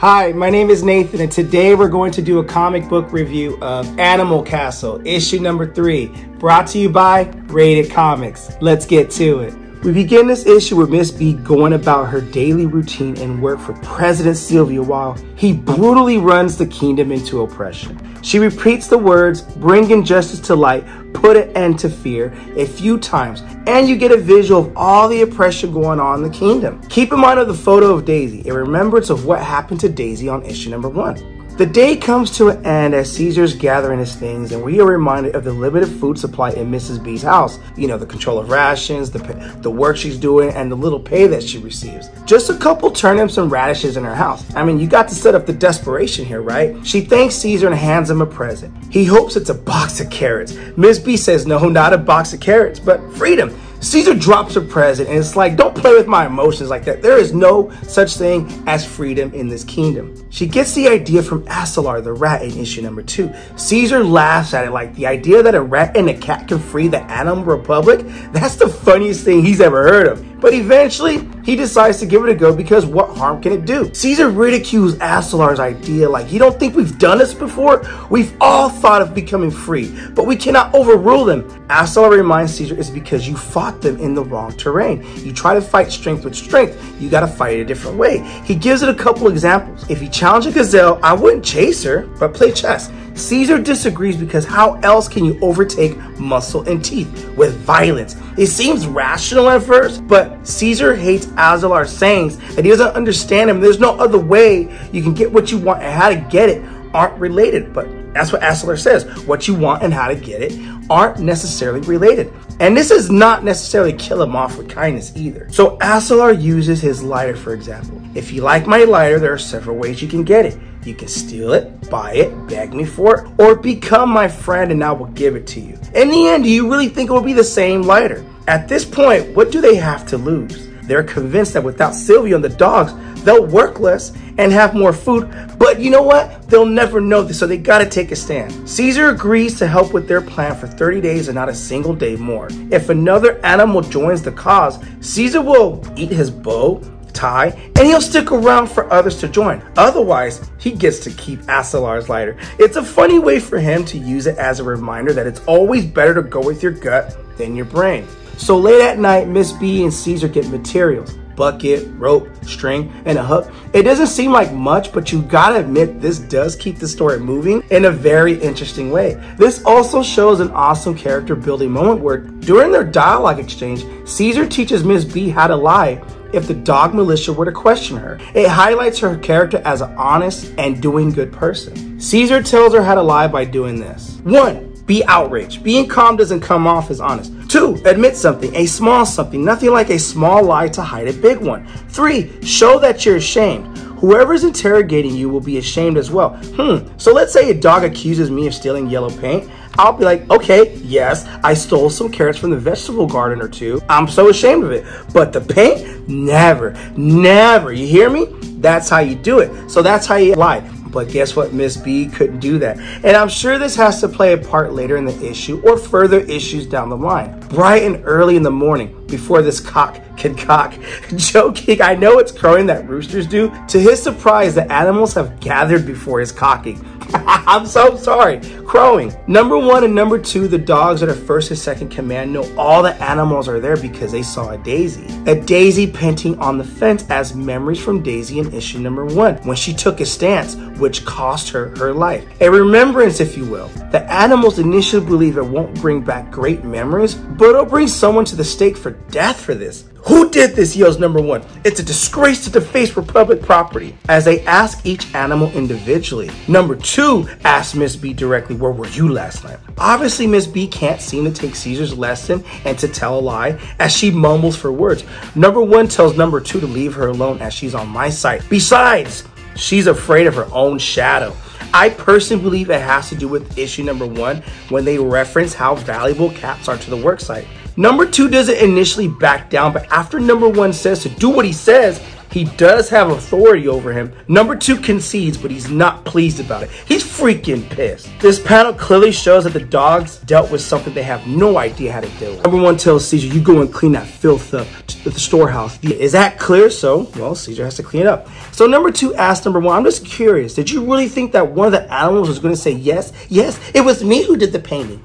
Hi, my name is Nathan, and today we're going to do a comic book review of Animal Castle, issue number 3, brought to you by Rated Comics. Let's get to it. We begin this issue with Miss B going about her daily routine and work for President Sylvia while he brutally runs the kingdom into oppression. She repeats the words, bring injustice to light, put an end to fear, a few times, and you get a visual of all the oppression going on in the kingdom. Keep in mind of the photo of Daisy, a remembrance of what happened to Daisy on issue number 1. The day comes to an end as Caesar's gathering his things, and we are reminded of the limited food supply in Mrs. B's house. You know, the control of rations, the work she's doing, and the little pay that she receives. Just a couple turnips and radishes in her house. I mean, you got to set up the desperation here, right? She thanks Caesar and hands him a present. He hopes it's a box of carrots. Miss B says, no, not a box of carrots, but freedom. Caesar drops her present, and it's like, don't play with my emotions like that. There is no such thing as freedom in this kingdom. She gets the idea from Acellar the rat in issue number 2. Caesar laughs at it like the idea that a rat and a cat can free the animal republic, that's the funniest thing he's ever heard of. But eventually, he decides to give it a go because what harm can it do? Caesar ridicules Acellar's idea like, you don't think we've done this before? We've all thought of becoming free, but we cannot overrule them. Acellar reminds Caesar it's because you fought them in the wrong terrain. You try to fight strength with strength, you gotta fight it a different way. He gives it a couple examples. If you challenge a gazelle, I wouldn't chase her, but play chess. Caesar disagrees because how else can you overtake muscle and teeth? With violence. It seems rational at first, but Caesar hates Acellar's sayings that he doesn't understand him. There's no other way you can get what you want and how to get it aren't related. But that's what Acellar says. What you want and how to get it aren't necessarily related. And this is not necessarily kill him off with kindness either. So Acellar uses his lighter, for example. If you like my lighter, there are several ways you can get it. You can steal it, buy it, beg me for it, or become my friend and I will give it to you. In the end, do you really think it will be the same lighter? At this point, what do they have to lose? They're convinced that without Sylvia and the dogs, they'll work less and have more food, but you know what? They'll never know this, so they gotta take a stand. Caesar agrees to help with their plan for 30 days and not a single day more. If another animal joins the cause, Caesar will eat his bow, tie, and he'll stick around for others to join. Otherwise, he gets to keep Acellar's lighter. It's a funny way for him to use it as a reminder that it's always better to go with your gut than your brain. So late at night, Miss B and Caesar get materials. Bucket, rope, string, and a hook. It doesn't seem like much, but you gotta admit this does keep the story moving in a very interesting way. This also shows an awesome character building moment where during their dialogue exchange, Caesar teaches Miss B how to lie if the dog militia were to question her. It highlights her character as an honest and doing good person. Caesar tells her how to lie by doing this. 1. Be outraged. Being calm doesn't come off as honest. 2. Admit something, a small something, nothing like a small lie to hide a big one. 3. Show that you're ashamed. Whoever's interrogating you will be ashamed as well. So let's say a dog accuses me of stealing yellow paint. I'll be like, okay, yes, I stole some carrots from the vegetable garden or two. I'm so ashamed of it. But the paint? Never, never. You hear me? That's how you do it. So that's how you lie. But guess what? Miss B couldn't do that. And I'm sure this has to play a part later in the issue or further issues down the line. Bright and early in the morning, before this cock can cock. Joking, I know it's crowing that roosters do. To his surprise, the animals have gathered before his cocking. I'm so sorry. Crowing. Number 1 and number 2, the dogs that are first and second command know all the animals are there because they saw a daisy. A daisy painting on the fence as memories from Daisy in issue number 1 when she took a stance which cost her her life. A remembrance, if you will. The animals initially believe it won't bring back great memories, but it'll bring someone to the stake for death for this. Who did this? Yells number 1. It's a disgrace to deface public property. As they ask each animal individually. Number 2 asks Miss B directly, where were you last night? Obviously, Miss B can't seem to take Caesar's lesson and to tell a lie as she mumbles for words. Number 1 tells number 2 to leave her alone as she's on my side. Besides, she's afraid of her own shadow. I personally believe it has to do with issue number 1 when they reference how valuable cats are to the worksite. Number 2 doesn't initially back down, but after number 1 says to do what he says, He does have authority over him. Number 2 concedes, but he's not pleased about it. He's freaking pissed. This panel clearly shows that the dogs dealt with something they have no idea how to deal with. Number 1 tells Caesar, you go and clean that filth up at the storehouse. Is that clear? So, well, Caesar has to clean it up. So number 2 asks number 1, I'm just curious, did you really think that one of the animals was going to say yes? Yes, it was me who did the painting.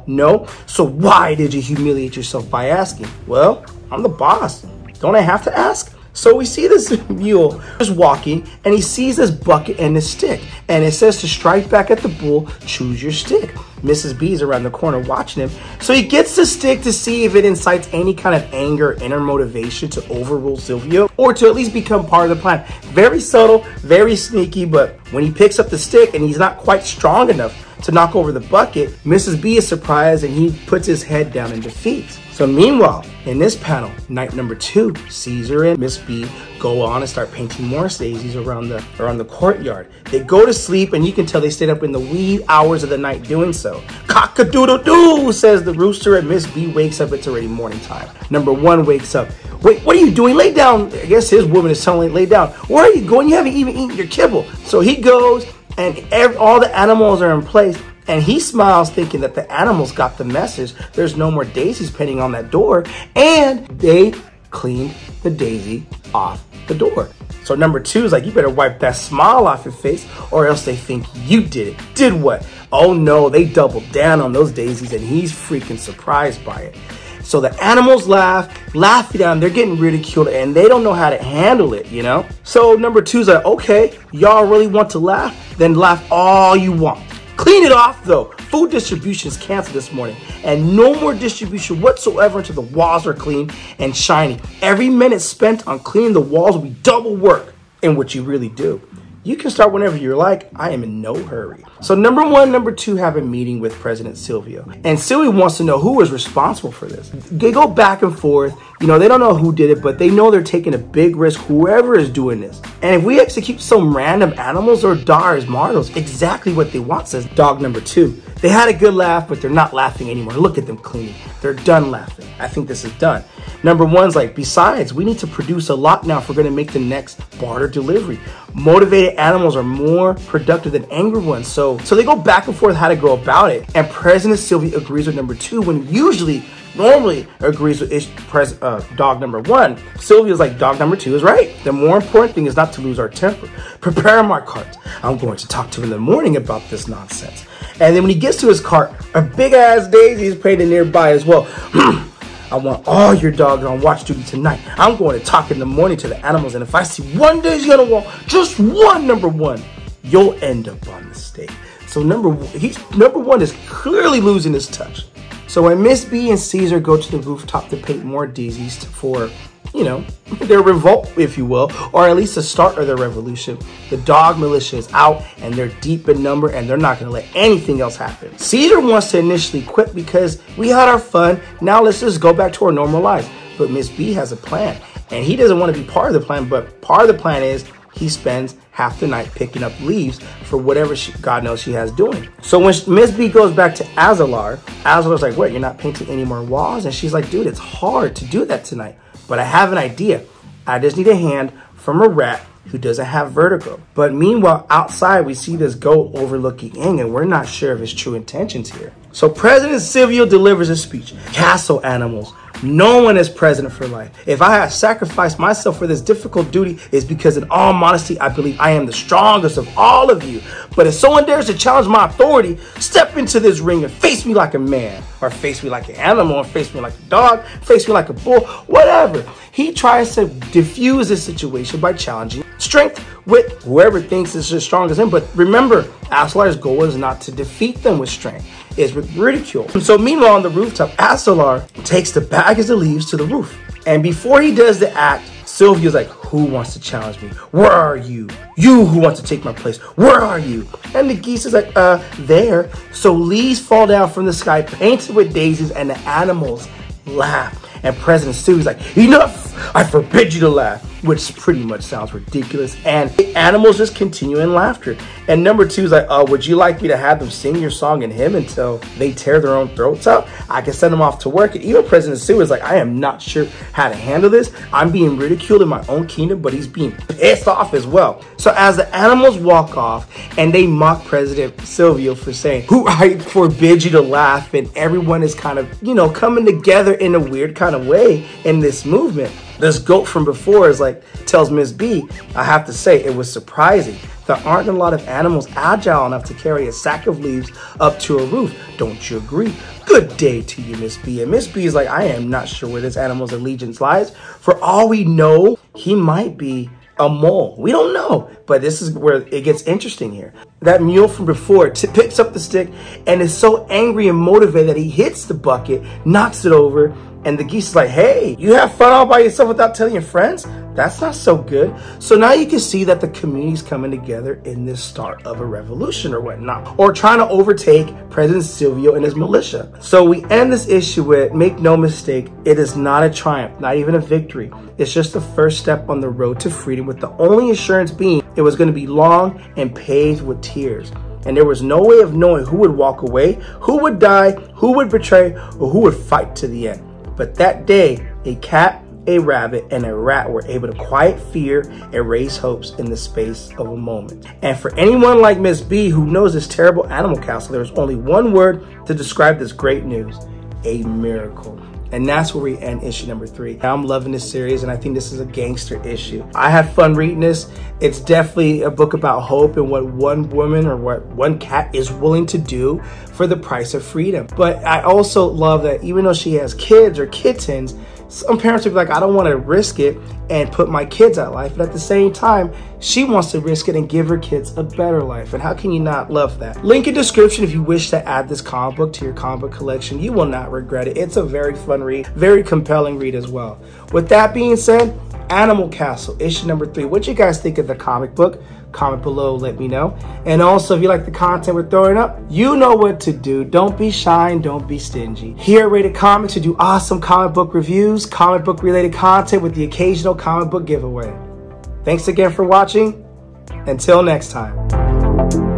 No. So why did you humiliate yourself by asking? Well, I'm the boss. Don't I have to ask? So we see this mule just walking, and he sees this bucket and this stick. And it says to strike back at the bull, choose your stick. Mrs. B is around the corner watching him. So he gets the stick to see if it incites any kind of anger or inner motivation to overrule Silvio, or to at least become part of the plan. Very subtle, very sneaky, but when he picks up the stick and he's not quite strong enough to knock over the bucket, Mrs. B is surprised and he puts his head down in defeat. So meanwhile, in this panel, night number 2, Caesar and Miss B go on and start painting more daisies around the courtyard. They go to sleep, and you can tell they stayed up in the wee hours of the night doing so. Cock-a-doodle-doo, says the rooster, and Miss B wakes up. It's already morning time. Number 1 wakes up. Wait, what are you doing? Lay down. I guess his woman is telling him, lay down. Where are you going? You haven't even eaten your kibble. So he goes, and all the animals are in place. And he smiles, thinking that the animals got the message. There's no more daisies painting on that door. And they cleaned the daisy off the door. So number 2 is like, you better wipe that smile off your face, or else they think you did it. Did what? Oh no, they doubled down on those daisies, and he's freaking surprised by it. So the animals laugh at him. They're getting ridiculed, and they don't know how to handle it, you know? So number 2 is like, okay, y'all really want to laugh? Then laugh all you want. Clean it off though. Food distribution is canceled this morning, and no more distribution whatsoever until the walls are clean and shiny. Every minute spent on cleaning the walls will be double work in what you really do. You can start whenever you're like. I am in no hurry. So number 1, number 2 have a meeting with President Silvio. And Silvio wants to know who is responsible for this. They go back and forth. You know, they don't know who did it, but they know they're taking a big risk, whoever is doing this. And if we execute some random animals or Dars Mardos, exactly what they want, says dog number 2. They had a good laugh, but they're not laughing anymore. Look at them cleaning. They're done laughing. I think this is done. Number 1's like, besides, we need to produce a lot now if we're going to make the next barter delivery. Motivated animals are more productive than angry ones. So they go back and forth how to go about it. And President Silvio agrees with number 2 when normally agrees with dog number 1. Silvio's like, dog number 2 is right. The more important thing is not to lose our temper. Prepare my cart. I'm going to talk to him in the morning about this nonsense. And then when he gets to his cart, a big ass daisy is painted nearby as well. I want all your dogs on watch duty tonight. I'm going to talk in the morning to the animals, and if I see one daisy on the wall, just one, number 1, you'll end up on the stake. So number 1 is clearly losing his touch. So when Miss B and Caesar go to the rooftop to paint more daisies for, you know, their revolt, if you will, or at least the start of their revolution, the dog militia is out, and they're deep in number, and they're not going to let anything else happen. Caesar wants to initially quit because we had our fun. Now let's just go back to our normal lives. But Miss B has a plan, and he doesn't want to be part of the plan, but part of the plan is he spends half the night picking up leaves for whatever God knows she has doing. So when Miss B goes back to Azalar's like, what, you're not painting any more walls? And she's like, dude, it's hard to do that tonight, but I have an idea. I just need a hand from a rat who doesn't have vertigo. But meanwhile, outside, we see this goat overlooking Ing, and we're not sure of his true intentions here. So President Silvio delivers a speech. Castle animals. No one is president for life. If I have sacrificed myself for this difficult duty, it's because in all modesty, I believe I am the strongest of all of you. But if someone dares to challenge my authority, step into this ring and face me like a man, or face me like an animal, or face me like a dog, face me like a bull, whatever. He tries to diffuse this situation by challenging strength with whoever thinks is as strong as him. But remember, Azalar's goal is not to defeat them with strength. It's with ridicule. And so meanwhile on the rooftop, Azalar takes the bags of leaves to the roof. And before he does the act, Silvio's like, who wants to challenge me? Where are you? You who wants to take my place, where are you? And the geese is like, there. So leaves fall down from the sky, painted with daisies, and the animals laugh. And President Silvio's like, enough! I forbid you to laugh. which pretty much sounds ridiculous. And the animals just continue in laughter. And number 2 is like, oh, would you like me to have them sing your song and hymn until they tear their own throats out? I can send them off to work. And even President Sue is like, I am not sure how to handle this. I'm being ridiculed in my own kingdom, but he's being pissed off as well. So as the animals walk off and they mock President Silvio for saying, who I forbid you to laugh, and everyone is kind of, you know, coming together in a weird kind of way in this movement. This goat from before is like, tells Miss B, I have to say, it was surprising. There aren't a lot of animals agile enough to carry a sack of leaves up to a roof. Don't you agree? Good day to you, Miss B. And Miss B is like, I am not sure where this animal's allegiance lies. For all we know, he might be a mole. We don't know. But this is where it gets interesting here. That mule from before picks up the stick and is so angry and motivated that he hits the bucket, knocks it over, and the geese is like, hey, you have fun all by yourself without telling your friends? That's not so good. So now you can see that the community's coming together in this start of a revolution or whatnot, or trying to overtake President Silvio and his militia. So we end this issue with, make no mistake, it is not a triumph, not even a victory. It's just the first step on the road to freedom, with the only assurance being it was going to be long and paved with tears. And there was no way of knowing who would walk away, who would die, who would betray, or who would fight to the end. But that day, a cat, a rabbit, and a rat were able to quiet fear and raise hopes in the space of a moment. And for anyone like Miss B who knows this terrible animal castle, there's only one word to describe this great news: a miracle. And that's where we end issue number 3. I'm loving this series, and I think this is a gangster issue. I had fun reading this. It's definitely a book about hope and what one woman or what one cat is willing to do for the price of freedom. But I also love that even though she has kids or kittens, some parents will be like, I don't want to risk it and put my kids out of life. But at the same time, she wants to risk it and give her kids a better life. And how can you not love that? Link in description if you wish to add this comic book to your comic book collection. You will not regret it. It's a very fun read, very compelling read as well. With that being said, Animal Castle, issue number 3. What you guys think of the comic book? Comment below, let me know. And also, if you like the content we're throwing up, you know what to do. Don't be shy and don't be stingy. Here at Rated Comics, we do awesome comic book reviews, comic book related content with the occasional comic book giveaway. Thanks again for watching. Until next time.